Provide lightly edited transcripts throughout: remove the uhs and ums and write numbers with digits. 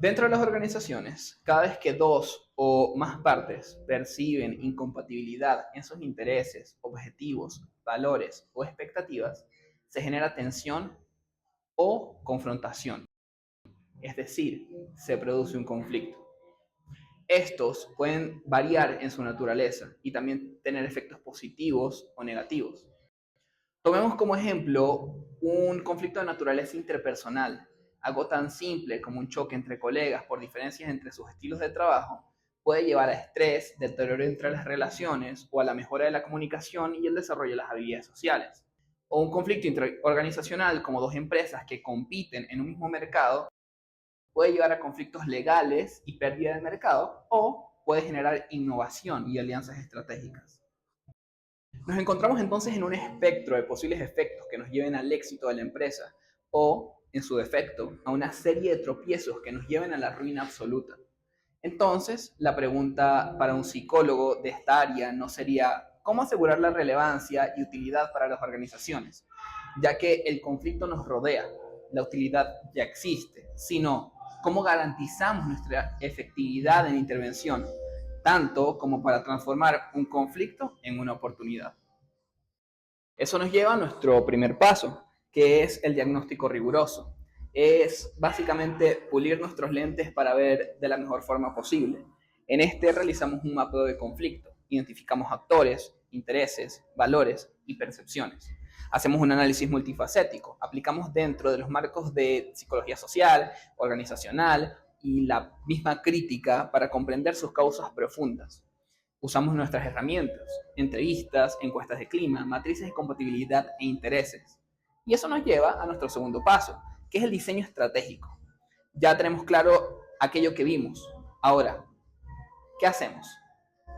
Dentro de las organizaciones, cada vez que dos o más partes perciben incompatibilidad en sus intereses, objetivos, valores o expectativas, se genera tensión o confrontación, es decir, se produce un conflicto. Estos pueden variar en su naturaleza y también tener efectos positivos o negativos. Tomemos como ejemplo un conflicto de naturaleza interpersonal. Algo tan simple como un choque entre colegas por diferencias entre sus estilos de trabajo puede llevar a estrés, deterioro entre las relaciones o a la mejora de la comunicación y el desarrollo de las habilidades sociales. O un conflicto organizacional como dos empresas que compiten en un mismo mercado puede llevar a conflictos legales y pérdida de mercado o puede generar innovación y alianzas estratégicas. Nos encontramos entonces en un espectro de posibles efectos que nos lleven al éxito de la empresa o, en su defecto, a una serie de tropiezos que nos lleven a la ruina absoluta. Entonces, la pregunta para un psicólogo de esta área no sería cómo asegurar la relevancia y utilidad para las organizaciones, ya que el conflicto nos rodea, la utilidad ya existe, sino cómo garantizamos nuestra efectividad en intervención, tanto como para transformar un conflicto en una oportunidad. Eso nos lleva a nuestro primer paso, que es el diagnóstico riguroso. Es básicamente pulir nuestros lentes para ver de la mejor forma posible. En este realizamos un mapeo de conflicto, identificamos actores, intereses, valores y percepciones. Hacemos un análisis multifacético, aplicamos dentro de los marcos de psicología social, organizacional y la misma crítica para comprender sus causas profundas. Usamos nuestras herramientas, entrevistas, encuestas de clima, matrices de compatibilidad e intereses. Y eso nos lleva a nuestro segundo paso, que es el diseño estratégico. Ya tenemos claro aquello que vimos. Ahora, ¿qué hacemos?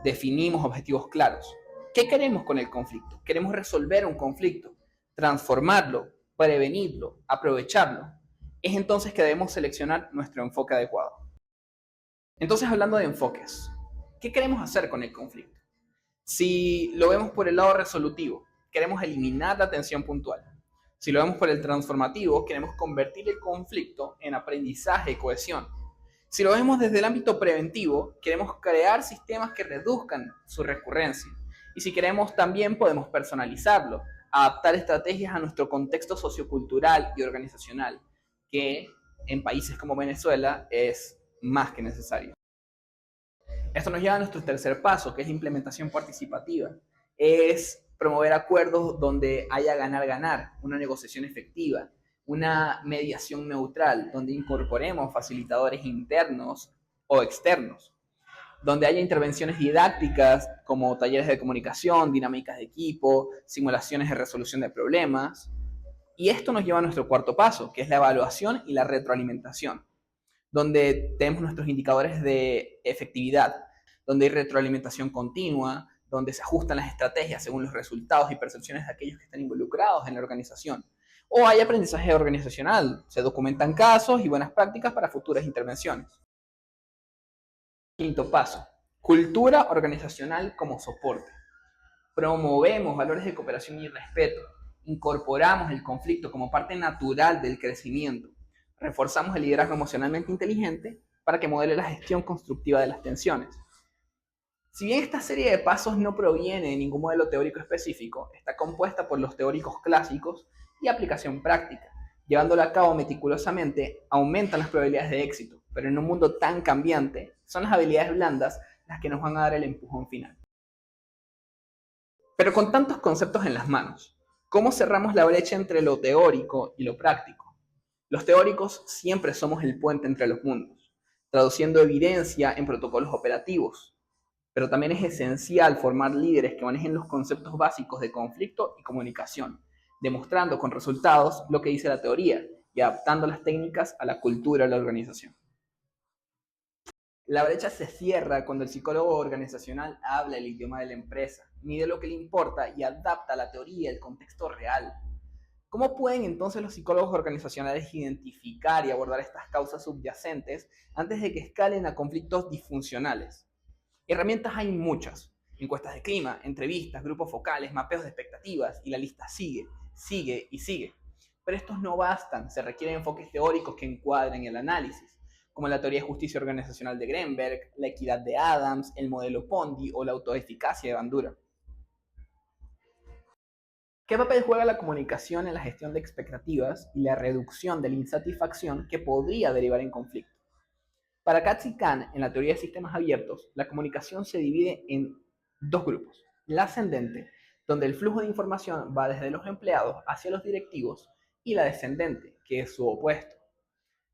Definimos objetivos claros. ¿Qué queremos con el conflicto? Queremos resolver un conflicto, transformarlo, prevenirlo, aprovecharlo. Es entonces que debemos seleccionar nuestro enfoque adecuado. Entonces, hablando de enfoques, ¿qué queremos hacer con el conflicto? Si lo vemos por el lado resolutivo, queremos eliminar la tensión puntual. Si lo vemos por el transformativo, queremos convertir el conflicto en aprendizaje y cohesión. Si lo vemos desde el ámbito preventivo, queremos crear sistemas que reduzcan su recurrencia. Y si queremos, también podemos personalizarlo, adaptar estrategias a nuestro contexto sociocultural y organizacional, que en países como Venezuela es más que necesario. Esto nos lleva a nuestro tercer paso, que es la implementación participativa. Es promover acuerdos donde haya ganar-ganar, una negociación efectiva, una mediación neutral, donde incorporemos facilitadores internos o externos, donde haya intervenciones didácticas como talleres de comunicación, dinámicas de equipo, simulaciones de resolución de problemas. Y esto nos lleva a nuestro cuarto paso, que es la evaluación y la retroalimentación, donde tenemos nuestros indicadores de efectividad, donde hay retroalimentación continua, donde se ajustan las estrategias según los resultados y percepciones de aquellos que están involucrados en la organización. O hay aprendizaje organizacional, se documentan casos y buenas prácticas para futuras intervenciones. Quinto paso, cultura organizacional como soporte. Promovemos valores de cooperación y respeto. Incorporamos el conflicto como parte natural del crecimiento. Reforzamos el liderazgo emocionalmente inteligente para que modele la gestión constructiva de las tensiones. Si bien esta serie de pasos no proviene de ningún modelo teórico específico, está compuesta por los teóricos clásicos y aplicación práctica. Llevándola a cabo meticulosamente, aumentan las probabilidades de éxito, pero en un mundo tan cambiante, son las habilidades blandas las que nos van a dar el empujón final. Pero con tantos conceptos en las manos, ¿cómo cerramos la brecha entre lo teórico y lo práctico? Los teóricos siempre somos el puente entre los mundos, traduciendo evidencia en protocolos operativos, pero también es esencial formar líderes que manejen los conceptos básicos de conflicto y comunicación, demostrando con resultados lo que dice la teoría y adaptando las técnicas a la cultura de la organización. La brecha se cierra cuando el psicólogo organizacional habla el idioma de la empresa, mide lo que le importa y adapta la teoría al contexto real. ¿Cómo pueden entonces los psicólogos organizacionales identificar y abordar estas causas subyacentes antes de que escalen a conflictos disfuncionales? Herramientas hay muchas. Encuestas de clima, entrevistas, grupos focales, mapeos de expectativas y la lista sigue, sigue y sigue. Pero estos no bastan, se requieren enfoques teóricos que encuadren el análisis. como la teoría de justicia organizacional de Greenberg, la equidad de Adams, el modelo Pondy o la autoeficacia de Bandura. ¿Qué papel juega la comunicación en la gestión de expectativas y la reducción de la insatisfacción que podría derivar en conflicto? Para Katz y Kahn, en la teoría de sistemas abiertos, la comunicación se divide en dos grupos. La ascendente, donde el flujo de información va desde los empleados hacia los directivos, y la descendente, que es su opuesto.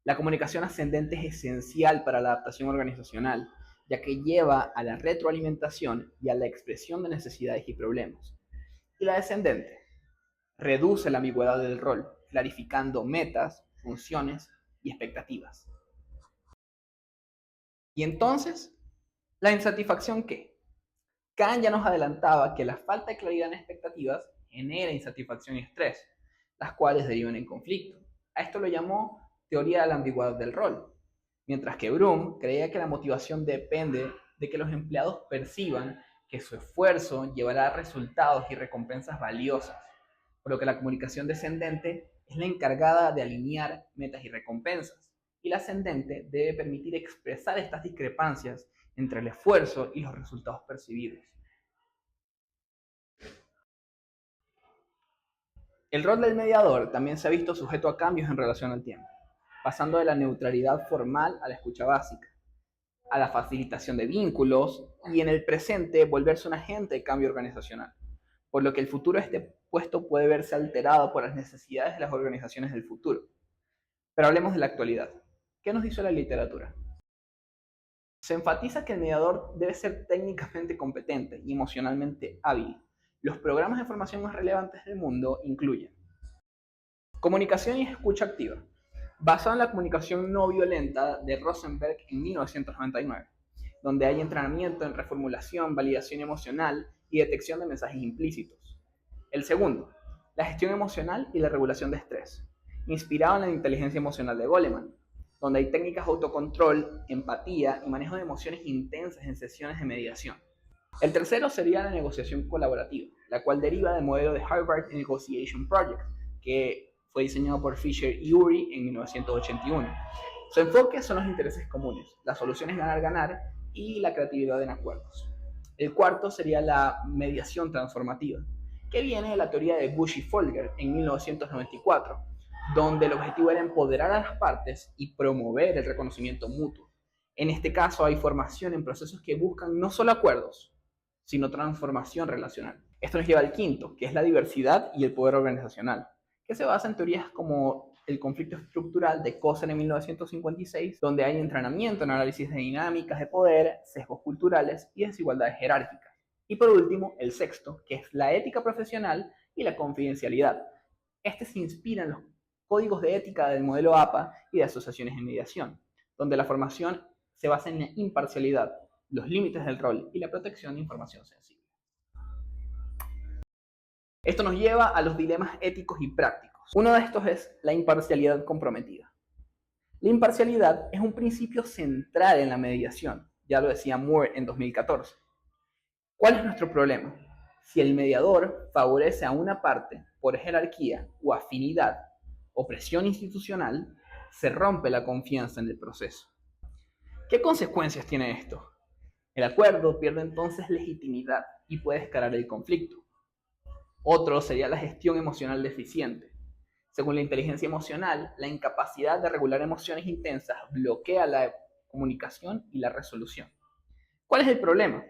La comunicación ascendente es esencial para la adaptación organizacional, ya que lleva a la retroalimentación y a la expresión de necesidades y problemas. Y la descendente reduce la ambigüedad del rol, clarificando metas, funciones y expectativas. Y entonces, ¿la insatisfacción qué? Kahn ya nos adelantaba que la falta de claridad en expectativas genera insatisfacción y estrés, las cuales derivan en conflicto. A esto lo llamó teoría de la ambigüedad del rol, mientras que Brum creía que la motivación depende de que los empleados perciban que su esfuerzo llevará a resultados y recompensas valiosas, por lo que la comunicación descendente es la encargada de alinear metas y recompensas, y la ascendente debe permitir expresar estas discrepancias entre el esfuerzo y los resultados percibidos. El rol del mediador también se ha visto sujeto a cambios en relación al tiempo, pasando de la neutralidad formal a la escucha básica, a la facilitación de vínculos y en el presente volverse un agente de cambio organizacional, por lo que el futuro de este puesto puede verse alterado por las necesidades de las organizaciones del futuro. Pero hablemos de la actualidad. ¿Qué nos dice la literatura? Se enfatiza que el mediador debe ser técnicamente competente y emocionalmente hábil. Los programas de formación más relevantes del mundo incluyen comunicación y escucha activa, basado en la comunicación no violenta de Rosenberg en 1999, donde hay entrenamiento en reformulación, validación emocional y detección de mensajes implícitos. El segundo, la gestión emocional y la regulación de estrés, inspirado en la inteligencia emocional de Goleman, donde hay técnicas de autocontrol, empatía y manejo de emociones intensas en sesiones de mediación. El tercero sería la negociación colaborativa, la cual deriva del modelo de Harvard Negotiation Project, que fue diseñado por Fisher y Ury en 1981. Su enfoque son los intereses comunes, las soluciones ganar-ganar y la creatividad en acuerdos. El cuarto sería la mediación transformativa, que viene de la teoría de Bush y Folger en 1994, donde el objetivo era empoderar a las partes y promover el reconocimiento mutuo. En este caso hay formación en procesos que buscan no solo acuerdos, sino transformación relacional. Esto nos lleva al quinto, que es la diversidad y el poder organizacional, que se basa en teorías como el conflicto estructural de Kozen en 1956, donde hay entrenamiento en análisis de dinámicas de poder, sesgos culturales y desigualdades jerárquicas. Y por último, el sexto, que es la ética profesional y la confidencialidad. Este se inspira en los códigos de ética del modelo APA y de asociaciones de mediación, donde la formación se basa en la imparcialidad, los límites del rol y la protección de información sensible. Esto nos lleva a los dilemas éticos y prácticos. Uno de estos es la imparcialidad comprometida. La imparcialidad es un principio central en la mediación, ya lo decía Moore en 2014. ¿Cuál es nuestro problema? Si el mediador favorece a una parte por jerarquía o afinidad o presión institucional, se rompe la confianza en el proceso. ¿Qué consecuencias tiene esto? El acuerdo pierde entonces legitimidad y puede escalar el conflicto. Otro sería la gestión emocional deficiente. Según la inteligencia emocional, la incapacidad de regular emociones intensas bloquea la comunicación y la resolución. ¿Cuál es el problema?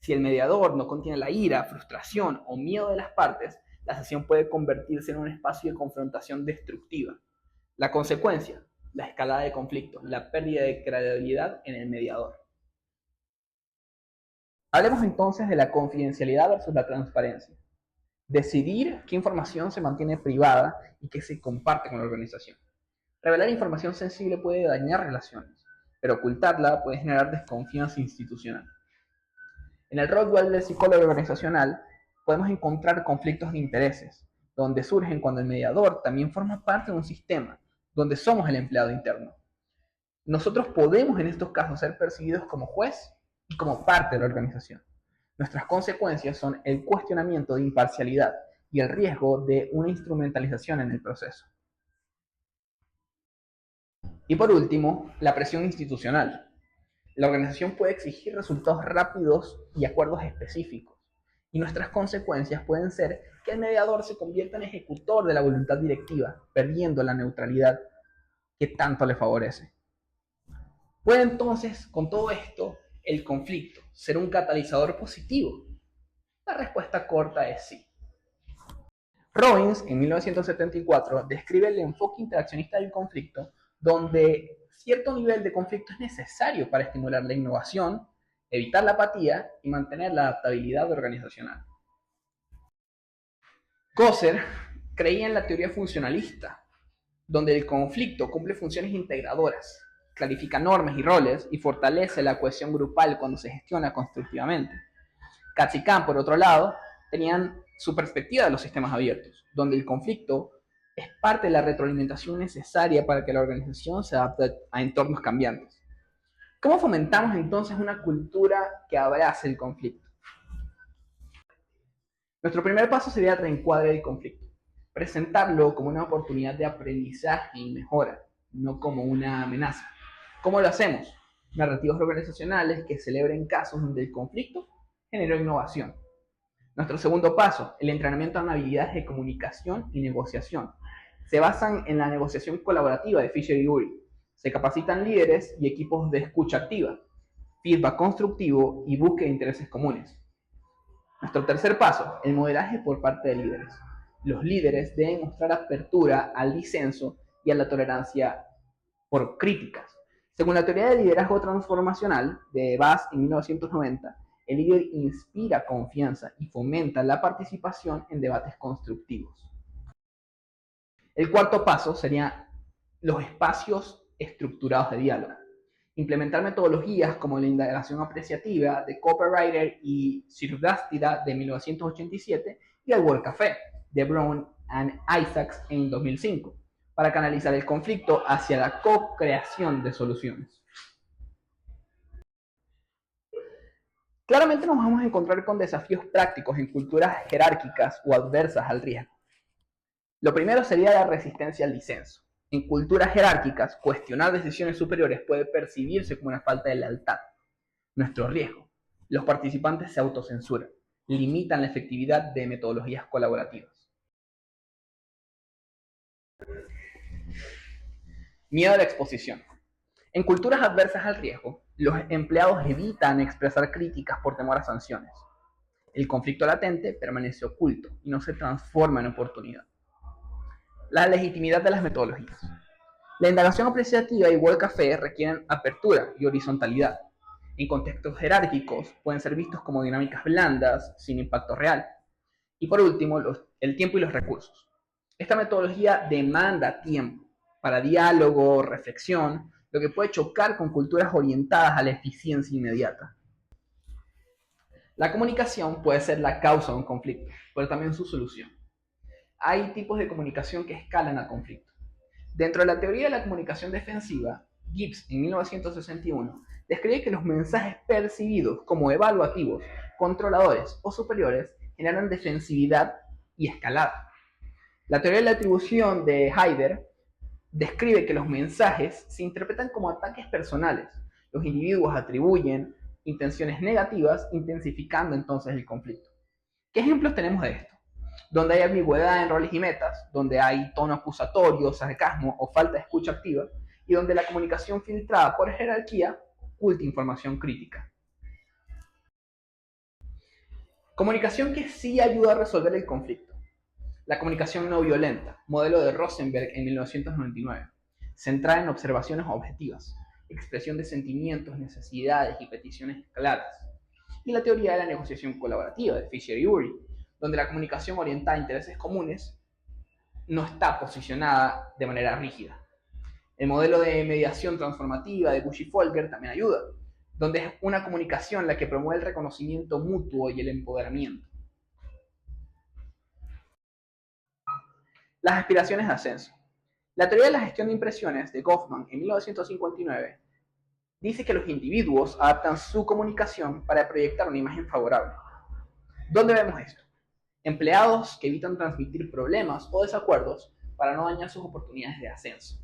Si el mediador no contiene la ira, frustración o miedo de las partes, la sesión puede convertirse en un espacio de confrontación destructiva. La consecuencia, la escalada de conflictos, la pérdida de credibilidad en el mediador. Hablemos entonces de la confidencialidad versus la transparencia. Decidir qué información se mantiene privada y qué se comparte con la organización. Revelar información sensible puede dañar relaciones, pero ocultarla puede generar desconfianza institucional. En el rol dual del psicólogo organizacional podemos encontrar conflictos de intereses, donde surgen cuando el mediador también forma parte de un sistema, donde somos el empleado interno. Nosotros podemos en estos casos ser percibidos como juez y como parte de la organización. Nuestras consecuencias son el cuestionamiento de imparcialidad y el riesgo de una instrumentalización en el proceso. Y por último, la presión institucional. La organización puede exigir resultados rápidos y acuerdos específicos, y nuestras consecuencias pueden ser que el mediador se convierta en ejecutor de la voluntad directiva, perdiendo la neutralidad que tanto le favorece. ¿Puede entonces, con todo esto, el conflicto ser un catalizador positivo? La respuesta corta es sí. Robbins, en 1974, describe el enfoque interaccionista del conflicto, donde cierto nivel de conflicto es necesario para estimular la innovación, evitar la apatía y mantener la adaptabilidad organizacional. Coser creía en la teoría funcionalista, donde el conflicto cumple funciones integradoras, clarifica normas y roles y fortalece la cohesión grupal cuando se gestiona constructivamente. Katz y Kahn, por otro lado, tenían su perspectiva de los sistemas abiertos, donde el conflicto es parte de la retroalimentación necesaria para que la organización se adapte a entornos cambiantes. ¿Cómo fomentamos entonces una cultura que abrace el conflicto? Nuestro primer paso sería el reencuadre del conflicto, presentarlo como una oportunidad de aprendizaje y mejora, no como una amenaza. ¿Cómo lo hacemos? Narrativas organizacionales que celebren casos donde el conflicto generó innovación. Nuestro segundo paso, el entrenamiento en habilidades de comunicación y negociación. Se basan en la negociación colaborativa de Fisher y Ury. Se capacitan líderes y equipos de escucha activa, feedback constructivo y búsqueda de intereses comunes. Nuestro tercer paso, el modelaje por parte de líderes. Los líderes deben mostrar apertura al disenso y a la tolerancia por críticas. Según la teoría de liderazgo transformacional de Bass en 1990, el líder inspira confianza y fomenta la participación en debates constructivos. El cuarto paso sería los espacios estructurados de diálogo. Implementar metodologías como la indagación apreciativa de Copywriter y Sirvastida de 1987 y el World Café de Brown and Isaacs en 2005 para canalizar el conflicto hacia la co-creación de soluciones. Claramente nos vamos a encontrar con desafíos prácticos en culturas jerárquicas o adversas al riesgo. Lo primero sería la resistencia al disenso. En culturas jerárquicas, cuestionar decisiones superiores puede percibirse como una falta de lealtad. Nuestro riesgo. Los participantes se autocensuran, limitan la efectividad de metodologías colaborativas. Miedo a la exposición. En culturas adversas al riesgo, los empleados evitan expresar críticas por temor a sanciones. El conflicto latente permanece oculto y no se transforma en oportunidad. La legitimidad de las metodologías. La indagación apreciativa y World Café requieren apertura y horizontalidad. En contextos jerárquicos pueden ser vistos como dinámicas blandas, sin impacto real. Y por último, el tiempo y los recursos. Esta metodología demanda tiempo para diálogo, reflexión, lo que puede chocar con culturas orientadas a la eficiencia inmediata. La comunicación puede ser la causa de un conflicto, pero también su solución. Hay tipos de comunicación que escalan al conflicto. Dentro de la teoría de la comunicación defensiva, Gibbs en 1961 describe que los mensajes percibidos como evaluativos, controladores o superiores generan defensividad y escalada. La teoría de la atribución de Haider describe que los mensajes se interpretan como ataques personales. Los individuos atribuyen intenciones negativas, intensificando entonces el conflicto. ¿Qué ejemplos tenemos de esto? Donde hay ambigüedad en roles y metas, donde hay tono acusatorio, sarcasmo o falta de escucha activa, y donde la comunicación filtrada por jerarquía oculta información crítica. Comunicación que sí ayuda a resolver el conflicto. La comunicación no violenta, modelo de Rosenberg en 1999, centrada en observaciones objetivas, expresión de sentimientos, necesidades y peticiones claras. Y la teoría de la negociación colaborativa de Fisher y Ury, donde la comunicación orientada a intereses comunes no está posicionada de manera rígida. El modelo de mediación transformativa de Bush y Folger también ayuda, donde es una comunicación la que promueve el reconocimiento mutuo y el empoderamiento. Las aspiraciones de ascenso. La teoría de la gestión de impresiones de Goffman en 1959 dice que los individuos adaptan su comunicación para proyectar una imagen favorable. ¿Dónde vemos esto? Empleados que evitan transmitir problemas o desacuerdos para no dañar sus oportunidades de ascenso.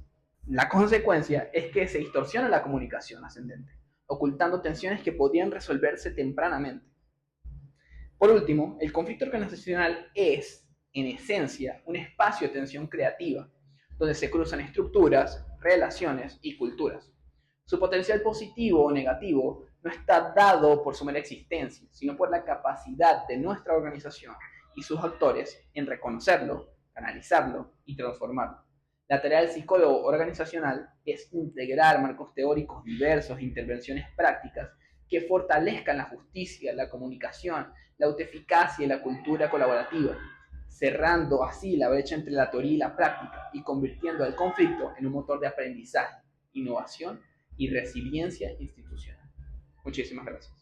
La consecuencia es que se distorsiona la comunicación ascendente, ocultando tensiones que podían resolverse tempranamente. Por último, el conflicto organizacional es, en esencia, un espacio de tensión creativa, donde se cruzan estructuras, relaciones y culturas. Su potencial positivo o negativo no está dado por su mera existencia, sino por la capacidad de nuestra organización y sus actores en reconocerlo, canalizarlo y transformarlo. La tarea del psicólogo organizacional es integrar marcos teóricos diversos e intervenciones prácticas que fortalezcan la justicia, la comunicación, la autoeficacia y la cultura colaborativa, cerrando así la brecha entre la teoría y la práctica y convirtiendo el conflicto en un motor de aprendizaje, innovación y resiliencia institucional. Muchísimas gracias.